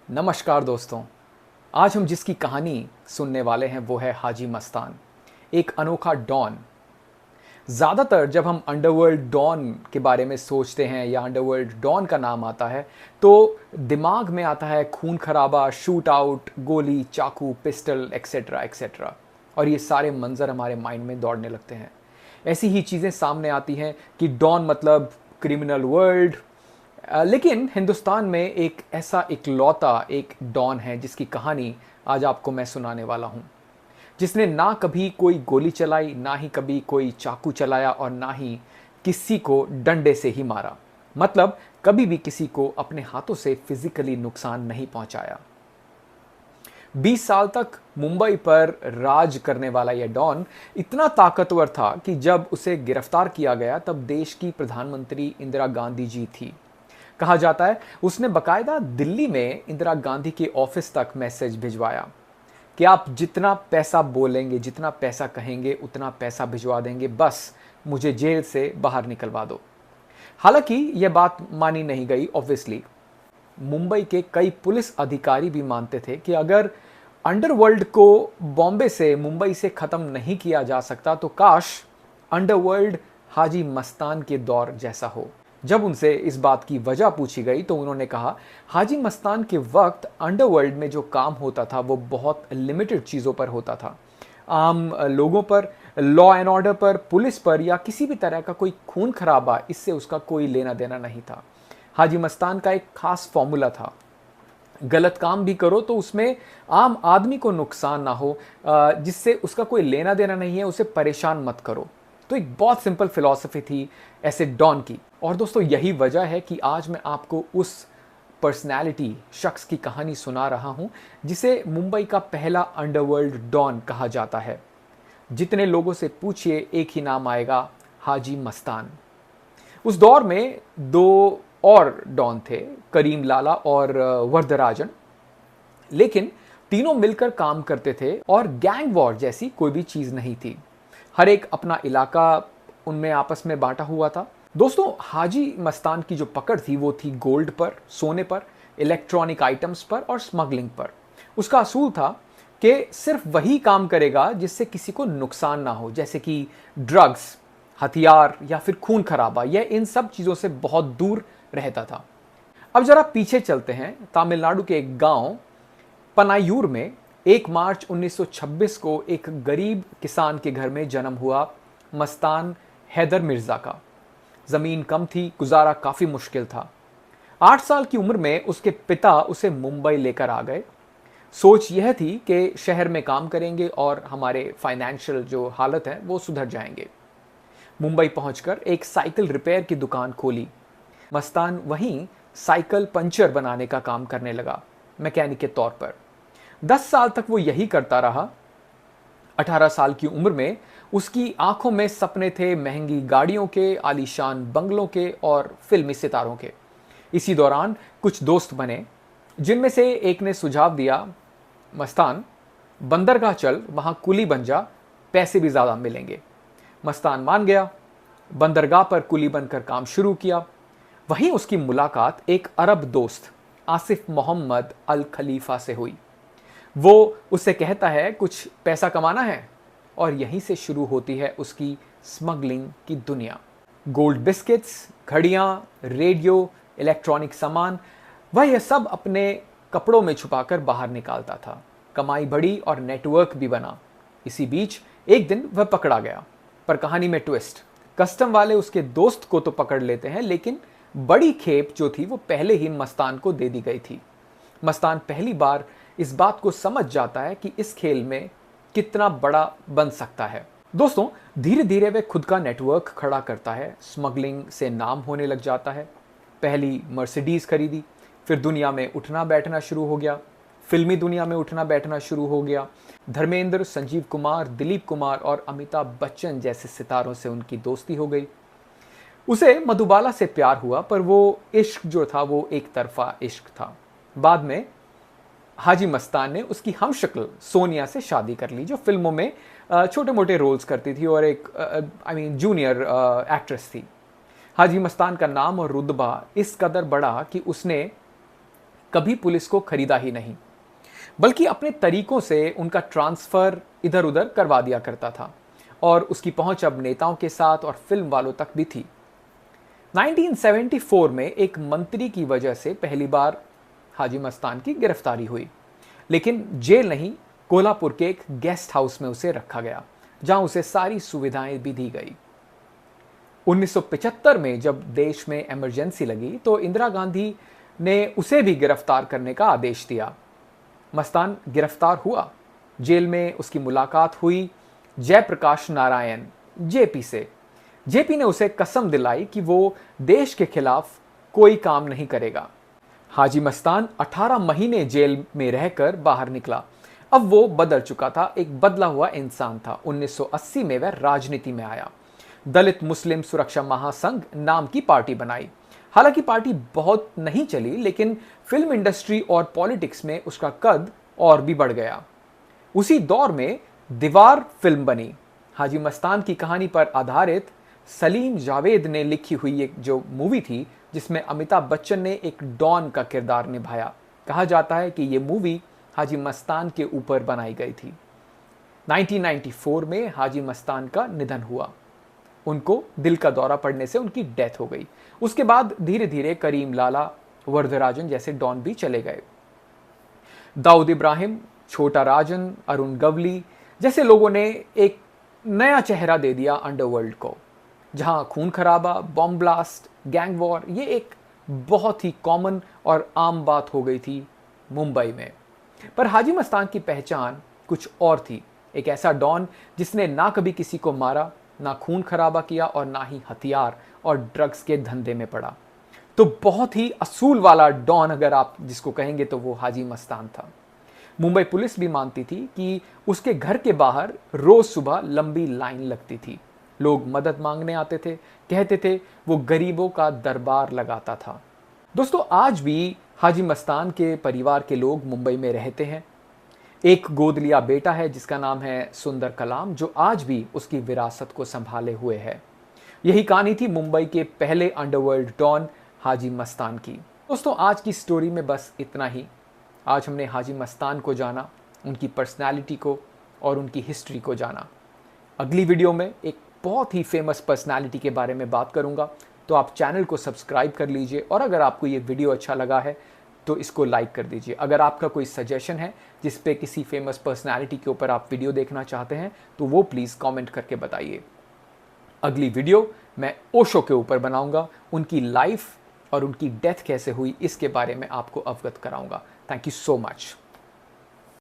नमस्कार दोस्तों। आज हम जिसकी कहानी सुनने वाले हैं वो है हाजी मस्तान, एक अनोखा डॉन। ज़्यादातर जब हम अंडरवर्ल्ड डॉन के बारे में सोचते हैं या अंडरवर्ल्ड डॉन का नाम आता है तो दिमाग में आता है खून खराबा, शूट आउट, गोली, चाकू, पिस्टल, एक्सेट्रा एक्सेट्रा। और ये सारे मंजर हमारे माइंड में दौड़ने लगते हैं। ऐसी ही चीज़ें सामने आती हैं कि डॉन मतलब क्रिमिनल वर्ल्ड। लेकिन हिंदुस्तान में एक ऐसा इकलौता एक डॉन है जिसकी कहानी आज आपको मैं सुनाने वाला हूँ, जिसने ना कभी कोई गोली चलाई, ना ही कभी कोई चाकू चलाया और ना ही किसी को डंडे से ही मारा। मतलब कभी भी किसी को अपने हाथों से फिजिकली नुकसान नहीं पहुंचाया। 20 साल तक मुंबई पर राज करने वाला यह डॉन इतना ताकतवर था कि जब उसे गिरफ्तार किया गया तब देश की प्रधानमंत्री इंदिरा गांधी जी थी। कहा जाता है उसने बकायदा दिल्ली में इंदिरा गांधी के ऑफिस तक मैसेज भिजवाया कि आप जितना पैसा बोलेंगे, जितना पैसा कहेंगे उतना पैसा भिजवा देंगे, बस मुझे जेल से बाहर निकलवा दो। हालांकि यह बात मानी नहीं गई। ऑब्वियसली मुंबई के कई पुलिस अधिकारी भी मानते थे कि अगर अंडरवर्ल्ड को बॉम्बे से, मुंबई से खत्म नहीं किया जा सकता तो काश अंडरवर्ल्ड हाजी मस्तान के दौर जैसा हो। जब उनसे इस बात की वजह पूछी गई तो उन्होंने कहा, हाजी मस्तान के वक्त अंडरवर्ल्ड में जो काम होता था वो बहुत लिमिटेड चीज़ों पर होता था। आम लोगों पर, लॉ एंड ऑर्डर पर, पुलिस पर या किसी भी तरह का कोई खून खराबा, इससे उसका कोई लेना देना नहीं था। हाजी मस्तान का एक खास फॉर्मूला था, गलत काम भी करो तो उसमें आम आदमी को नुकसान ना हो, जिससे उसका कोई लेना देना नहीं है, उसे परेशान मत करो। तो एक बहुत सिंपल फिलॉसफी थी ऐसे डॉन की। और दोस्तों यही वजह है कि आज मैं आपको उस पर्सनैलिटी, शख्स की कहानी सुना रहा हूं जिसे मुंबई का पहला अंडरवर्ल्ड डॉन कहा जाता है। जितने लोगों से पूछिए एक ही नाम आएगा, हाजी मस्तान। उस दौर में दो और डॉन थे, करीम लाला और वरदराजन। लेकिन तीनों मिलकर काम करते थे और गैंग वॉर जैसी कोई भी चीज नहीं थी। हर एक अपना इलाका उनमें आपस में बांटा हुआ था। दोस्तों हाजी मस्तान की जो पकड़ थी वो थी गोल्ड पर, सोने पर, इलेक्ट्रॉनिक आइटम्स पर और स्मगलिंग पर। उसका असूल था कि सिर्फ वही काम करेगा जिससे किसी को नुकसान ना हो, जैसे कि ड्रग्स, हथियार या फिर खून खराबा। यह इन सब चीजों से बहुत दूर रहता था। अब जरा पीछे चलते हैं। तमिलनाडु के एक गांव पनायूर में 1 मार्च 1926 को एक गरीब किसान के घर में जन्म हुआ मस्तान हैदर मिर्जा का। जमीन कम थी, गुजारा काफी मुश्किल था। 8 साल की उम्र में उसके पिता उसे मुंबई लेकर आ गए। सोच यह थी कि शहर में काम करेंगे और हमारे फाइनेंशियल जो हालत है वो सुधर जाएंगे। मुंबई पहुंचकर एक साइकिल रिपेयर की दुकान खोली। मस्तान वहीं साइकिल पंचर बनाने का काम करने लगा, मैकेनिक के तौर पर। 10 साल तक वो यही करता रहा। 18 साल की उम्र में उसकी आंखों में सपने थे महंगी गाड़ियों के, आलीशान बंगलों के और फिल्मी सितारों के। इसी दौरान कुछ दोस्त बने, जिनमें से एक ने सुझाव दिया, मस्तान बंदरगाह चल, वहां कुली बन जा, पैसे भी ज्यादा मिलेंगे। मस्तान मान गया। बंदरगाह पर कुली बनकर काम शुरू किया। वहीं उसकी मुलाकात एक अरब दोस्त आसिफ मोहम्मद अल खलीफा से हुई। वो उससे कहता है कुछ पैसा कमाना है, और यहीं से शुरू होती है उसकी स्मगलिंग की दुनिया। गोल्ड बिस्किट्स, घड़ियां, रेडियो, इलेक्ट्रॉनिक सामान, वह यह सब अपने कपड़ों में छुपाकर बाहर निकालता था। कमाई बढ़ी और नेटवर्क भी बना। इसी बीच एक दिन वह पकड़ा गया। पर कहानी में ट्विस्ट, कस्टम वाले उसके दोस्त को तो पकड़ लेते हैं, लेकिन बड़ी खेप जो थी वो पहले ही मस्तान को दे दी गई थी। मस्तान पहली बार इस बात को समझ जाता है कि इस खेल में कितना बड़ा बन सकता है। दोस्तों धीरे धीरे वह खुद का नेटवर्क खड़ा करता है। स्मगलिंग से नाम होने लग जाता है। पहली मर्सिडीज खरीदी, फिर दुनिया में उठना बैठना शुरू हो गया। फिल्मी दुनिया में उठना बैठना शुरू हो गया। धर्मेंद्र, संजीव कुमार, दिलीप कुमार और अमिताभ बच्चन जैसे सितारों से उनकी दोस्ती हो गई। उसे मधुबाला से प्यार हुआ, पर वो इश्क जो था वो एक तरफा इश्क था। बाद में हाजी मस्तान ने उसकी हमशक्ल सोनिया से शादी कर ली, जो फिल्मों में छोटे मोटे रोल्स करती थी और एक जूनियर एक्ट्रेस थी। हाजी मस्तान का नाम और रुतबा इस कदर बढ़ा कि उसने कभी पुलिस को खरीदा ही नहीं, बल्कि अपने तरीकों से उनका ट्रांसफर इधर उधर करवा दिया करता था और उसकी पहुंच अब नेताओं के साथ और फिल्म वालों तक भी थी। 1974 में एक मंत्री की वजह से पहली बार हाजी मस्तान की गिरफ्तारी हुई, लेकिन जेल नहीं, कोल्हापुर के एक गेस्ट हाउस में उसे रखा गया, जहां उसे सारी सुविधाएं भी दी गई। 1975 में जब देश में इमरजेंसी लगी तो इंदिरा गांधी ने उसे भी गिरफ्तार करने का आदेश दिया। मस्तान गिरफ्तार हुआ। जेल में उसकी मुलाकात हुई जयप्रकाश नारायण जेपी से। जेपी ने उसे कसम दिलाई कि वो देश के खिलाफ कोई काम नहीं करेगा। हाजी मस्तान 18 महीने जेल में रहकर बाहर निकला। अब वो बदल चुका था, एक बदला हुआ इंसान था। 1980 में वह राजनीति में आया। दलित मुस्लिम सुरक्षा महासंघ नाम की पार्टी बनाई। हालांकि पार्टी बहुत नहीं चली, लेकिन फिल्म इंडस्ट्री और पॉलिटिक्स में उसका कद और भी बढ़ गया। उसी दौर में दीवार फिल्म बनी। हाजी मस्तान की कहानी पर आधारित सलीम जावेद ने लिखी हुई एक जो मूवी थी, जिसमें अमिताभ बच्चन ने एक डॉन का किरदार निभाया। कहा जाता है कि यह मूवी हाजी मस्तान के ऊपर बनाई गई थी। 1994 में हाजी मस्तान का निधन हुआ। उनको दिल का दौरा पड़ने से उनकी डेथ हो गई। उसके बाद धीरे धीरे करीम लाला, वर्धराजन जैसे डॉन भी चले गए। दाऊद इब्राहिम, छोटा राजन, अरुण गवली जैसे लोगों ने एक नया चेहरा दे दिया अंडरवर्ल्ड को, जहां खून खराबा, बॉम्ब ब्लास्ट, गैंग वॉर ये एक बहुत ही कॉमन और आम बात हो गई थी मुंबई में। पर हाजी मस्तान की पहचान कुछ और थी। एक ऐसा डॉन जिसने ना कभी किसी को मारा, ना खून खराबा किया और ना ही हथियार और ड्रग्स के धंधे में पड़ा। तो बहुत ही असूल वाला डॉन अगर आप जिसको कहेंगे तो वो हाजी मस्तान था। मुंबई पुलिस भी मानती थी कि उसके घर के बाहर रोज सुबह लंबी लाइन लगती थी। लोग मदद मांगने आते थे, कहते थे वो गरीबों का दरबार लगाता था। दोस्तों, आज भी हाजी मस्तान के परिवार के लोग मुंबई में रहते हैं। एक गोद लिया बेटा है जिसका नाम है सुंदर कलाम, जो आज भी उसकी विरासत को संभाले हुए है। यही कहानी थी मुंबई के पहले अंडरवर्ल्ड डॉन हाजी मस्तान की। दोस्तों, आज की स्टोरी में बस इतना ही। आज हमने हाजी मस्तान को जाना, उनकी पर्सनालिटी को और उनकी हिस्ट्री को जाना। अगली वीडियो में एक बहुत ही फेमस पर्सनालिटी के बारे में बात करूंगा, तो आप चैनल को सब्सक्राइब कर लीजिए और अगर आपको ये वीडियो अच्छा लगा है तो इसको लाइक कर दीजिए। अगर आपका कोई सजेशन है जिस पे किसी फेमस पर्सनालिटी के ऊपर आप वीडियो देखना चाहते हैं तो वो प्लीज़ कमेंट करके बताइए। अगली वीडियो मैं ओशो के ऊपर बनाऊंगा, उनकी लाइफ और उनकी डेथ कैसे हुई इसके बारे में आपको अवगत कराऊंगा। Thank you so much.